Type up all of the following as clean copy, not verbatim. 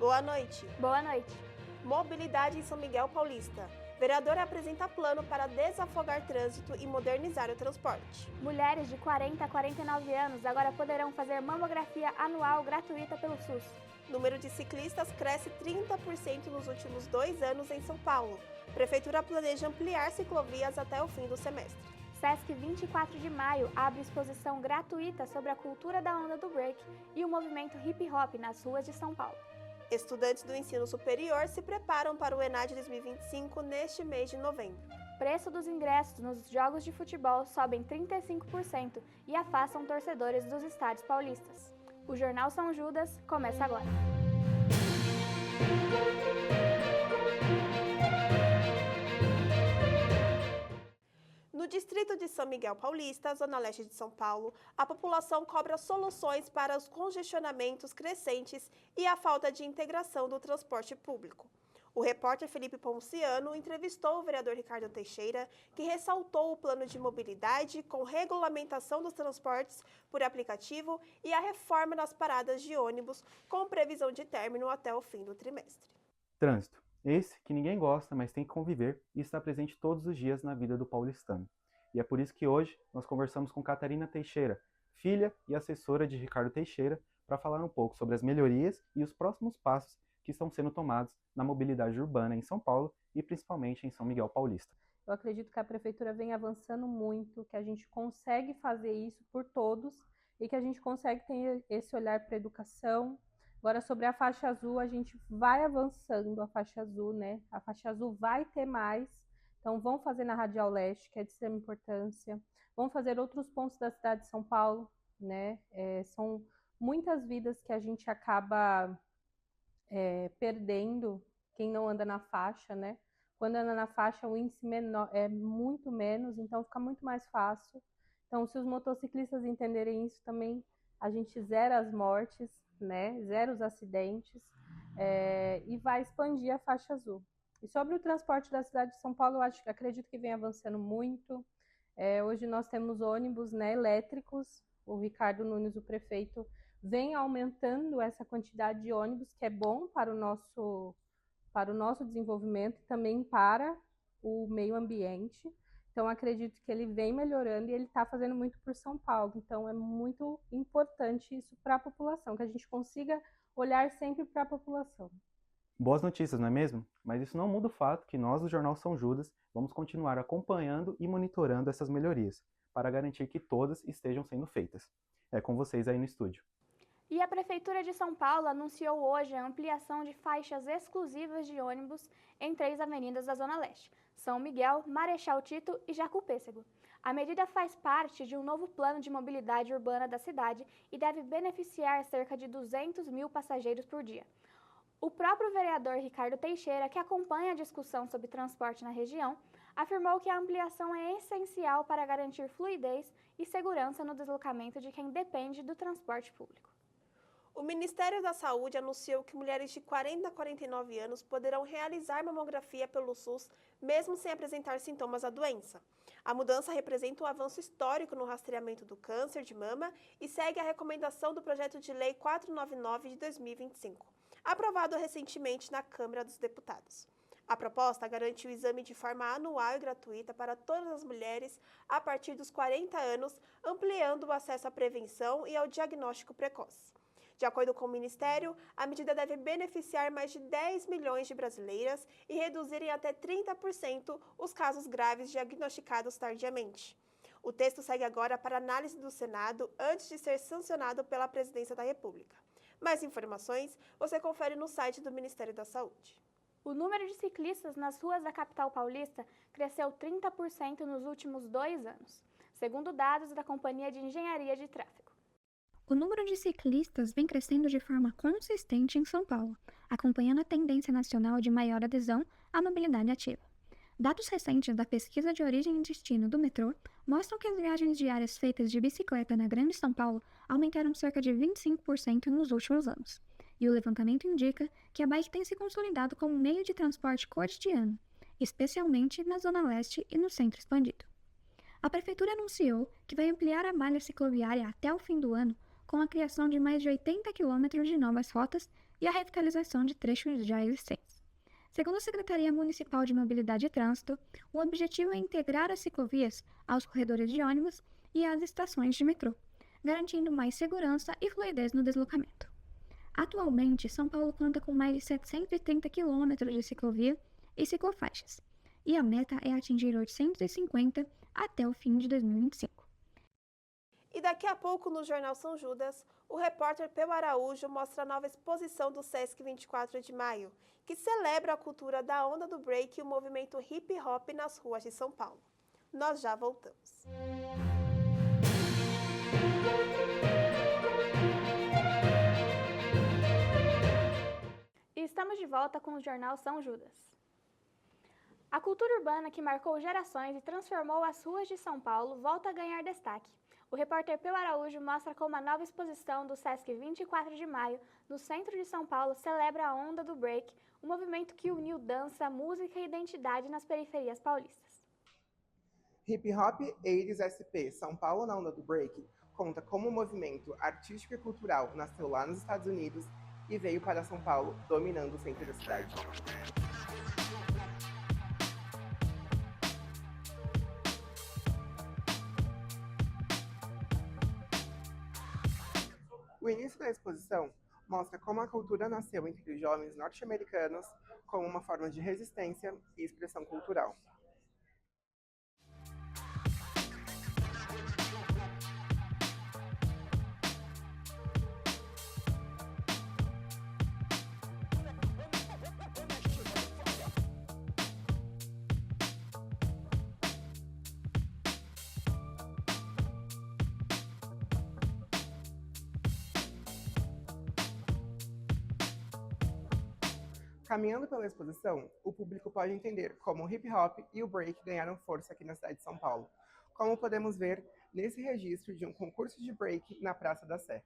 Boa noite. Boa noite. Mobilidade em São Miguel Paulista. Vereadora apresenta plano para desafogar trânsito e modernizar o transporte. Mulheres de 40 a 49 anos agora poderão fazer mamografia anual gratuita pelo SUS. Número de ciclistas cresce 30% nos últimos 2 anos em São Paulo. Prefeitura planeja ampliar ciclovias até o fim do semestre. Sesc 24 de maio abre exposição gratuita sobre a cultura da onda do break e o movimento hip hop nas ruas de São Paulo. Estudantes do ensino superior se preparam para o ENAD 2025 neste mês de novembro. Preço dos ingressos nos jogos de futebol sobem 35% e afastam torcedores dos estádios paulistas. O Jornal São Judas começa agora. No distrito de São Miguel Paulista, zona leste de São Paulo, a população cobra soluções para os congestionamentos crescentes e a falta de integração do transporte público. O repórter Felipe Ponciano entrevistou o vereador Ricardo Teixeira, que ressaltou o plano de mobilidade com regulamentação dos transportes por aplicativo e a reforma das paradas de ônibus com previsão de término até o fim do trimestre. Trânsito. Esse que ninguém gosta, mas tem que conviver e está presente todos os dias na vida do paulistano. E é por isso que hoje nós conversamos com Catarina Teixeira, filha e assessora de Ricardo Teixeira, para falar um pouco sobre as melhorias e os próximos passos que estão sendo tomados na mobilidade urbana em São Paulo e principalmente em São Miguel Paulista. Eu acredito que a Prefeitura vem avançando muito, que a gente consegue fazer isso por todos e que a gente consegue ter esse olhar para a educação. Agora, sobre a faixa azul, a gente vai avançando a faixa azul, né? A faixa azul vai ter mais, então vão fazer na Radial Leste, que é de extrema importância. Vão fazer outros pontos da cidade de São Paulo, né? São muitas vidas que a gente acaba perdendo, quem não anda na faixa, né? Quando anda na faixa, o índice é muito menos, então fica muito mais fácil. Então, se os motociclistas entenderem isso também, a gente zera as mortes, né? Zero os acidentes e vai expandir a faixa azul. E sobre o transporte da cidade de São Paulo, eu acredito que vem avançando muito. Hoje nós temos ônibus, né, elétricos. O Ricardo Nunes, o prefeito, vem aumentando essa quantidade de ônibus, que é bom para o nosso desenvolvimento e também para o meio ambiente. Então, acredito que ele vem melhorando e ele está fazendo muito por São Paulo. Então, é muito importante isso para a população, que a gente consiga olhar sempre para a população. Boas notícias, não é mesmo? Mas isso não muda o fato que nós, do Jornal São Judas, vamos continuar acompanhando e monitorando essas melhorias, para garantir que todas estejam sendo feitas. É com vocês aí no estúdio. E a Prefeitura de São Paulo anunciou hoje a ampliação de faixas exclusivas de ônibus em 3 avenidas da Zona Leste: São Miguel, Marechal Tito e Jacú-Pêssego. A medida faz parte de um novo plano de mobilidade urbana da cidade e deve beneficiar cerca de 200 mil passageiros por dia. O próprio vereador Ricardo Teixeira, que acompanha a discussão sobre transporte na região, afirmou que a ampliação é essencial para garantir fluidez e segurança no deslocamento de quem depende do transporte público. O Ministério da Saúde anunciou que mulheres de 40 a 49 anos poderão realizar mamografia pelo SUS, mesmo sem apresentar sintomas da doença. A mudança representa um avanço histórico no rastreamento do câncer de mama e segue a recomendação do Projeto de Lei 499 de 2025, aprovado recentemente na Câmara dos Deputados. A proposta garante o exame de forma anual e gratuita para todas as mulheres a partir dos 40 anos, ampliando o acesso à prevenção e ao diagnóstico precoce. De acordo com o Ministério, a medida deve beneficiar mais de 10 milhões de brasileiras e reduzir em até 30% os casos graves diagnosticados tardiamente. O texto segue agora para análise do Senado antes de ser sancionado pela Presidência da República. Mais informações você confere no site do Ministério da Saúde. O número de ciclistas nas ruas da capital paulista cresceu 30% nos últimos 2 anos, segundo dados da Companhia de Engenharia de Tráfego. O número de ciclistas vem crescendo de forma consistente em São Paulo, acompanhando a tendência nacional de maior adesão à mobilidade ativa. Dados recentes da pesquisa de origem e destino do metrô mostram que as viagens diárias feitas de bicicleta na Grande São Paulo aumentaram cerca de 25% nos últimos anos. E o levantamento indica que a bike tem se consolidado como meio de transporte cotidiano, especialmente na Zona Leste e no centro expandido. A Prefeitura anunciou que vai ampliar a malha cicloviária até o fim do ano, com a criação de mais de 80 quilômetros de novas rotas e a revitalização de trechos já existentes. Segundo a Secretaria Municipal de Mobilidade e Trânsito, o objetivo é integrar as ciclovias aos corredores de ônibus e às estações de metrô, garantindo mais segurança e fluidez no deslocamento. Atualmente, São Paulo conta com mais de 730 quilômetros de ciclovia e ciclofaixas, e a meta é atingir 850 até o fim de 2025. E daqui a pouco, no Jornal São Judas, o repórter Peu Araújo mostra a nova exposição do Sesc 24 de Maio, que celebra a cultura da onda do break e o movimento hip hop nas ruas de São Paulo. Nós já voltamos. E estamos de volta com o Jornal São Judas. A cultura urbana que marcou gerações e transformou as ruas de São Paulo volta a ganhar destaque. O repórter Peu Araújo mostra como a nova exposição do Sesc 24 de Maio, no centro de São Paulo, celebra a onda do break, um movimento que uniu dança, música e identidade nas periferias paulistas. Hip Hop 80s SP São Paulo na onda do break conta como o movimento artístico e cultural nasceu lá nos Estados Unidos e veio para São Paulo, dominando o centro da cidade. O início da exposição mostra como a cultura nasceu entre os jovens norte-americanos como uma forma de resistência e expressão cultural. Caminhando pela exposição, o público pode entender como o hip hop e o break ganharam força aqui na cidade de São Paulo, como podemos ver nesse registro de um concurso de break na Praça da Sé.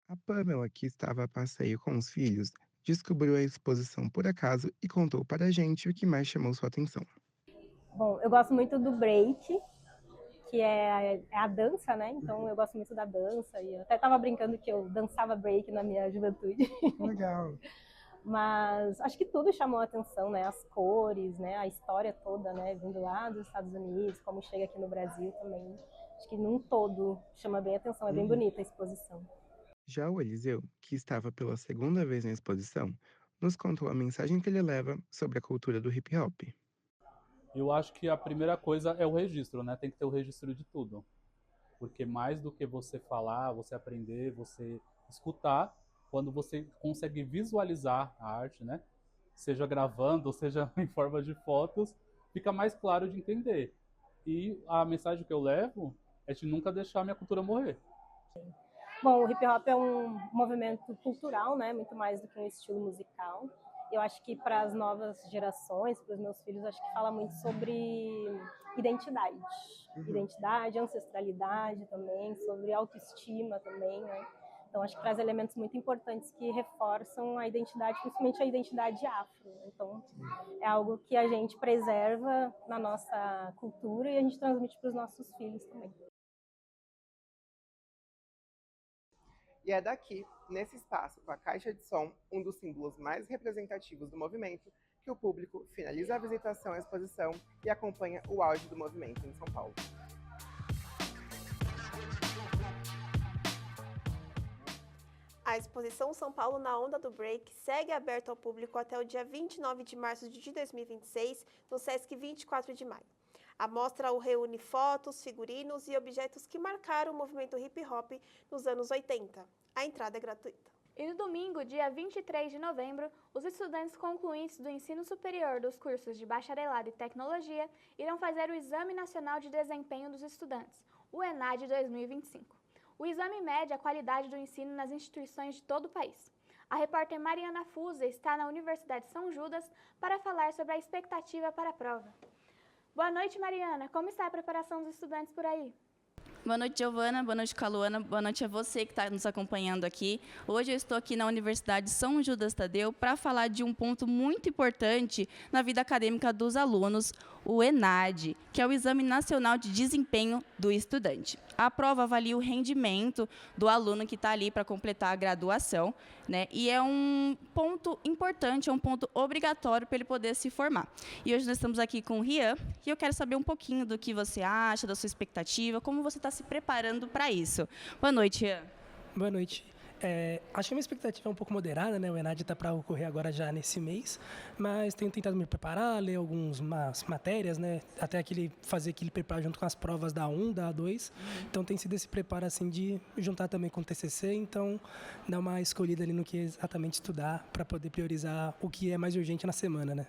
A Pamela, que estava a passeio com os filhos, descobriu a exposição por acaso e contou para a gente o que mais chamou sua atenção. Bom, eu gosto muito do break, que é a dança, né? Então eu gosto muito da dança e eu até estava brincando que eu dançava break na minha juventude. Legal! Mas acho que tudo chamou a atenção, né? As cores, né? A história toda, né? Vindo lá dos Estados Unidos, como chega aqui no Brasil também. Acho que num todo chama bem a atenção, é bem bonita a exposição. Já o Eliseu, que estava pela segunda vez na exposição, nos contou a mensagem que ele leva sobre a cultura do hip hop. Eu acho que a primeira coisa é o registro, né? Tem que ter o registro de tudo. Porque mais do que você falar, você aprender, você escutar, quando você consegue visualizar a arte, né? Seja gravando, seja em forma de fotos, fica mais claro de entender. E a mensagem que eu levo é de nunca deixar a minha cultura morrer. Bom, o hip hop é um movimento cultural, né? Muito mais do que um estilo musical. Eu acho que para as novas gerações, para os meus filhos, acho que fala muito sobre identidade. Identidade, ancestralidade também, sobre autoestima também, né? Então, acho que traz elementos muito importantes que reforçam a identidade, principalmente a identidade afro. Então, é algo que a gente preserva na nossa cultura e a gente transmite para os nossos filhos também. E é daqui, nesse espaço com a caixa de som, um dos símbolos mais representativos do movimento, que o público finaliza a visitação à exposição e acompanha o auge do movimento em São Paulo. A exposição São Paulo na Onda do Break segue aberta ao público até o dia 29 de março de 2026, no Sesc 24 de Maio. A mostra reúne fotos, figurinos e objetos que marcaram o movimento hip-hop nos anos 80. A entrada é gratuita. E no domingo, dia 23 de novembro, os estudantes concluintes do ensino superior dos cursos de bacharelado e tecnologia irão fazer o Exame Nacional de Desempenho dos Estudantes, o ENAD 2025. O exame mede a qualidade do ensino nas instituições de todo o país. A repórter Mariana Fusa está na Universidade São Judas para falar sobre a expectativa para a prova. Boa noite, Mariana. Como está a preparação dos estudantes por aí? Boa noite, Giovana. Boa noite, Caluana. Boa noite a você que está nos acompanhando aqui. Hoje eu estou aqui na Universidade São Judas Tadeu para falar de um ponto muito importante na vida acadêmica dos alunos, o ENAD, que é o Exame Nacional de Desempenho do Estudante. A prova avalia o rendimento do aluno que está ali para completar a graduação, né? E é um ponto importante, é um ponto obrigatório para ele poder se formar. E hoje nós estamos aqui com o Rian, e eu quero saber um pouquinho do que você acha, da sua expectativa, como você está se preparando para isso. Boa noite, Rian. Boa noite. Acho que a minha expectativa é um pouco moderada, né? O ENAD está para ocorrer agora já nesse mês, mas tenho tentado me preparar, ler algumas matérias, né? Até fazer aquele preparo junto com as provas da A1, da A2. Então tem sido esse preparo assim de juntar também com o TCC, então dar uma escolhida ali no que exatamente estudar para poder priorizar o que é mais urgente na semana, né?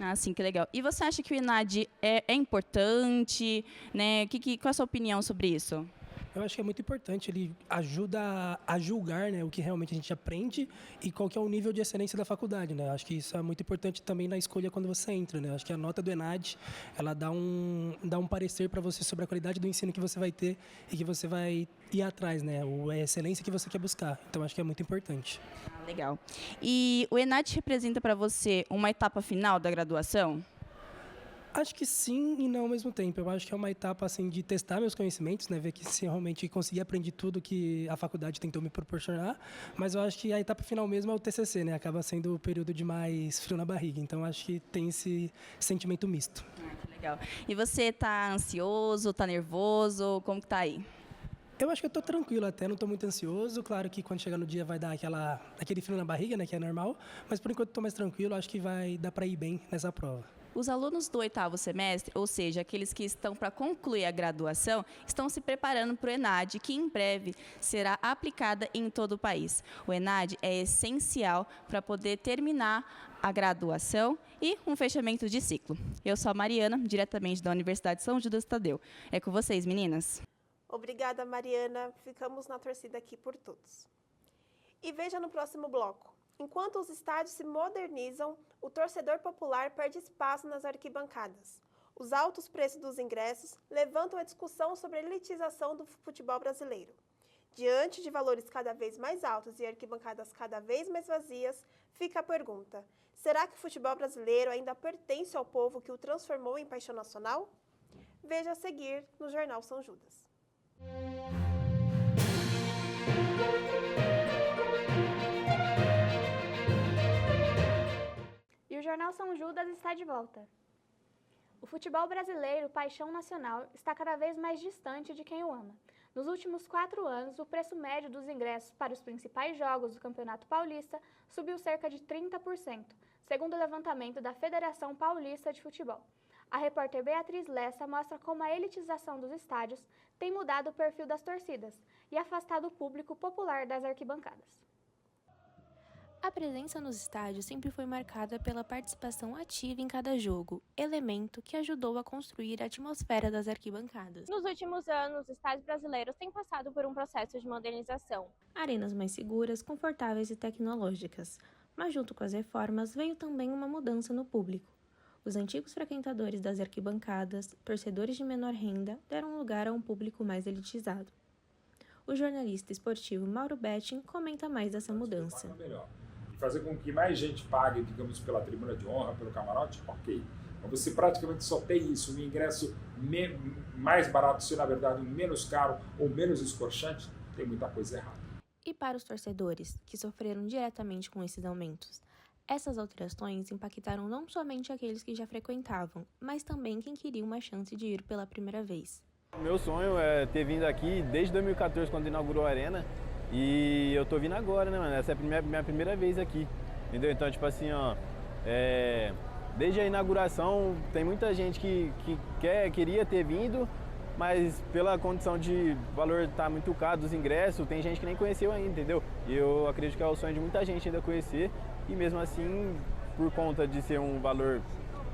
Ah, sim, que legal. E você acha que o ENAD é importante, né? Qual é a sua opinião sobre isso? Eu acho que é muito importante, ele ajuda a julgar, né, o que realmente a gente aprende e qual que é o nível de excelência da faculdade, né? Acho que isso é muito importante também na escolha quando você entra, né? Acho que a nota do ENAD, ela dá um parecer para você sobre a qualidade do ensino que você vai ter e que você vai ir atrás, né? A excelência que você quer buscar. Então, acho que é muito importante. Ah, legal. E o ENAD representa para você uma etapa final da graduação? Acho que sim e não ao mesmo tempo. Eu acho que é uma etapa assim de testar meus conhecimentos, né, ver que se realmente conseguir aprender tudo que a faculdade tentou me proporcionar. Mas eu acho que a etapa final mesmo é o TCC, né? Acaba sendo o período de mais frio na barriga. Então acho que tem esse sentimento misto. Ah, que legal. E você está ansioso, está nervoso? Como que tá aí? Eu acho que eu estou tranquilo até, não estou muito ansioso. Claro que quando chegar no dia vai dar aquele frio na barriga, né, que é normal. Mas por enquanto estou mais tranquilo, acho que vai dar para ir bem nessa prova. Os alunos do 8º semestre, ou seja, aqueles que estão para concluir a graduação, estão se preparando para o ENAD, que em breve será aplicada em todo o país. O ENAD é essencial para poder terminar a graduação e um fechamento de ciclo. Eu sou a Mariana, diretamente da Universidade São Judas Tadeu. É com vocês, meninas. Obrigada, Mariana. Ficamos na torcida aqui por todos. E veja no próximo bloco. Enquanto os estádios se modernizam, o torcedor popular perde espaço nas arquibancadas. Os altos preços dos ingressos levantam a discussão sobre a elitização do futebol brasileiro. Diante de valores cada vez mais altos e arquibancadas cada vez mais vazias, fica a pergunta: será que o futebol brasileiro ainda pertence ao povo que o transformou em paixão nacional? Veja a seguir no Jornal São Judas. E o Jornal São Judas está de volta. O futebol brasileiro, paixão nacional, está cada vez mais distante de quem o ama. Nos últimos 4 anos, o preço médio dos ingressos para os principais jogos do Campeonato Paulista subiu cerca de 30%, segundo o levantamento da Federação Paulista de Futebol. A repórter Beatriz Lessa mostra como a elitização dos estádios tem mudado o perfil das torcidas e afastado o público popular das arquibancadas. A presença nos estádios sempre foi marcada pela participação ativa em cada jogo, elemento que ajudou a construir a atmosfera das arquibancadas. Nos últimos anos, os estádios brasileiros têm passado por um processo de modernização. Arenas mais seguras, confortáveis e tecnológicas. Mas junto com as reformas veio também uma mudança no público. Os antigos frequentadores das arquibancadas, torcedores de menor renda, deram lugar a um público mais elitizado. O jornalista esportivo Mauro Betting comenta mais dessa mudança. Fazer com que mais gente pague, digamos, pela tribuna de honra, pelo camarote, ok. Mas você praticamente só tem isso, um ingresso mais barato, se na verdade menos caro ou menos escorchante, tem muita coisa errada. E para os torcedores, que sofreram diretamente com esses aumentos? Essas alterações impactaram não somente aqueles que já frequentavam, mas também quem queria uma chance de ir pela primeira vez. Meu sonho é ter vindo aqui desde 2014, quando inaugurou a arena. E eu tô vindo agora, né, mano? Essa é a minha primeira vez aqui, entendeu? Então, tipo assim, ó, desde a inauguração tem muita gente que queria ter vindo, mas pela condição de valor tá muito caro dos ingressos, tem gente que nem conheceu ainda, entendeu? E eu acredito que é o sonho de muita gente ainda conhecer, e mesmo assim, por conta de ser um valor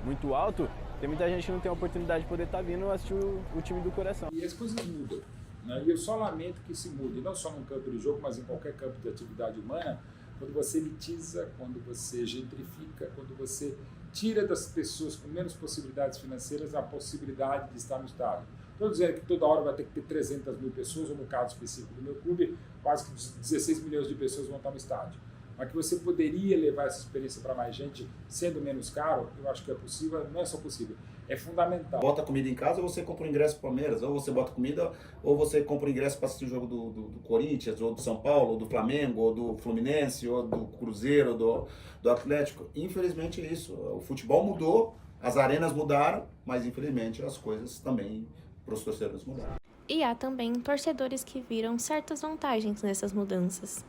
muito alto, tem muita gente que não tem a oportunidade de poder estar vindo assistir o time do coração. E as coisas mudam. E eu só lamento que se mude, não só num campo de jogo, mas em qualquer campo de atividade humana, quando você elitiza, quando você gentrifica, quando você tira das pessoas com menos possibilidades financeiras a possibilidade de estar no estádio. Estou dizendo que toda hora vai ter que ter 300 mil pessoas, ou no caso específico do meu clube, quase que 16 milhões de pessoas vão estar no estádio. Mas que você poderia levar essa experiência para mais gente, sendo menos caro, eu acho que é possível, não é só possível, é fundamental. Bota comida em casa ou você compra o ingresso pro Palmeiras, ou você bota comida, ou você compra o ingresso para assistir o jogo do Corinthians, ou do São Paulo, ou do Flamengo, ou do Fluminense, ou do Cruzeiro, do Atlético. Infelizmente é isso. O futebol mudou, as arenas mudaram, mas infelizmente as coisas também para os torcedores mudaram. E há também torcedores que viram certas vantagens nessas mudanças.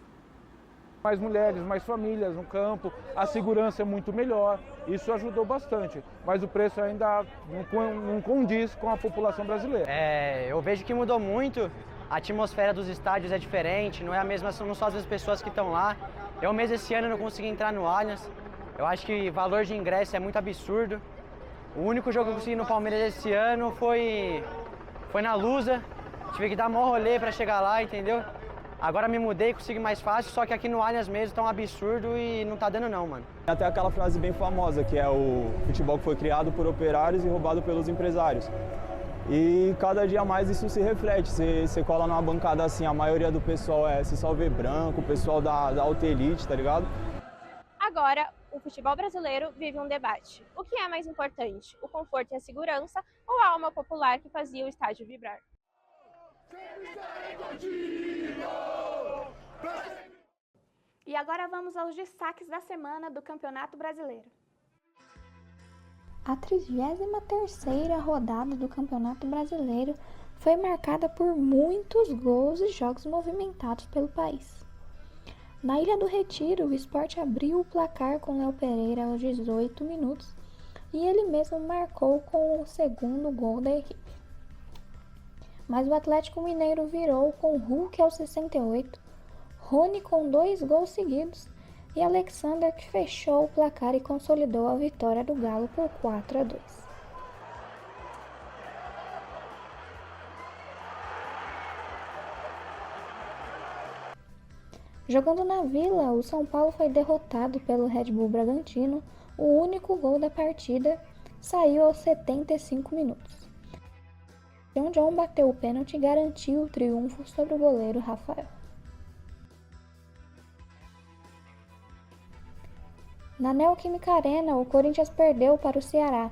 Mais mulheres, mais famílias no campo, a segurança é muito melhor, isso ajudou bastante, mas o preço ainda não condiz com a população brasileira. Eu vejo que mudou muito, a atmosfera dos estádios é diferente, não é a mesma, não são as mesmas pessoas que estão lá. Eu mesmo esse ano não consegui entrar no Allianz, eu acho que o valor de ingresso é muito absurdo. O único jogo que eu consegui no Palmeiras esse ano foi na Lusa, tive que dar maior rolê para chegar lá, entendeu? Agora me mudei, consegui mais fácil, só que aqui no Allianz mesmo tá um absurdo e não tá dando não, mano. Até aquela frase bem famosa, que é o futebol que foi criado por operários e roubado pelos empresários. E cada dia mais isso se reflete, você cola numa bancada assim, a maioria do pessoal você só vê branco, o pessoal da alta elite, tá ligado? Agora, o futebol brasileiro vive um debate. O que é mais importante, o conforto e a segurança ou a alma popular que fazia o estádio vibrar? E agora vamos aos destaques da semana do Campeonato Brasileiro. A 33ª rodada do Campeonato Brasileiro foi marcada por muitos gols e jogos movimentados pelo país. Na Ilha do Retiro, o Sport abriu o placar com Léo Pereira aos 18 minutos e ele mesmo marcou com o segundo gol da equipe. Mas o Atlético Mineiro virou com Hulk aos 68, Rony com 2 gols seguidos e Alexander que fechou o placar e consolidou a vitória do Galo por 4-2. Jogando na Vila, o São Paulo foi derrotado pelo Red Bull Bragantino. O único gol da partida saiu aos 75 minutos. John bateu o pênalti e garantiu o triunfo sobre o goleiro Rafael. Na Neoquímica Arena, o Corinthians perdeu para o Ceará.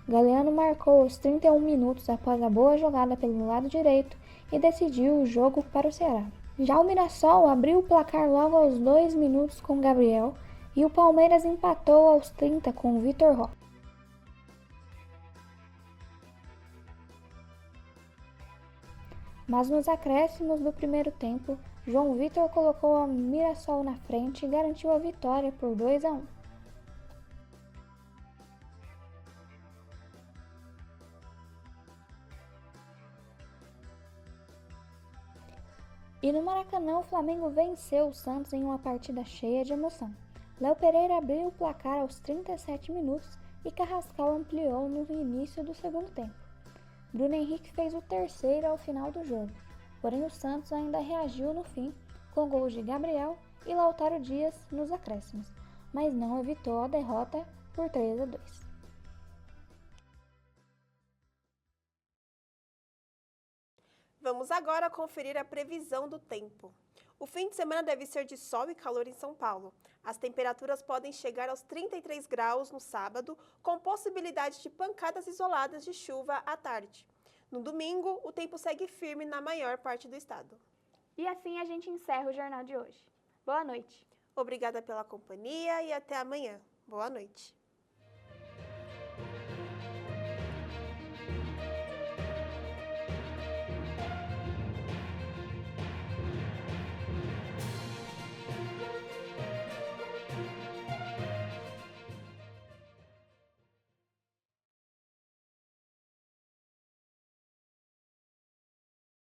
Galeano marcou aos 31 minutos após a boa jogada pelo lado direito e decidiu o jogo para o Ceará. Já o Mirassol abriu o placar logo aos 2 minutos com Gabriel e o Palmeiras empatou aos 30 com Vitor Roque. Mas nos acréscimos do primeiro tempo, João Vitor colocou a Mirassol na frente e garantiu a vitória por 2-1. E no Maracanã, o Flamengo venceu o Santos em uma partida cheia de emoção. Léo Pereira abriu o placar aos 37 minutos e Carrascal ampliou no início do segundo tempo. Bruno Henrique fez o terceiro ao final do jogo, porém o Santos ainda reagiu no fim, com gols de Gabriel e Lautaro Dias nos acréscimos, mas não evitou a derrota por 3-2. Vamos agora conferir a previsão do tempo. O fim de semana deve ser de sol e calor em São Paulo. As temperaturas podem chegar aos 33 graus no sábado, com possibilidade de pancadas isoladas de chuva à tarde. No domingo, o tempo segue firme na maior parte do estado. E assim a gente encerra o jornal de hoje. Boa noite. Obrigada pela companhia e até amanhã. Boa noite.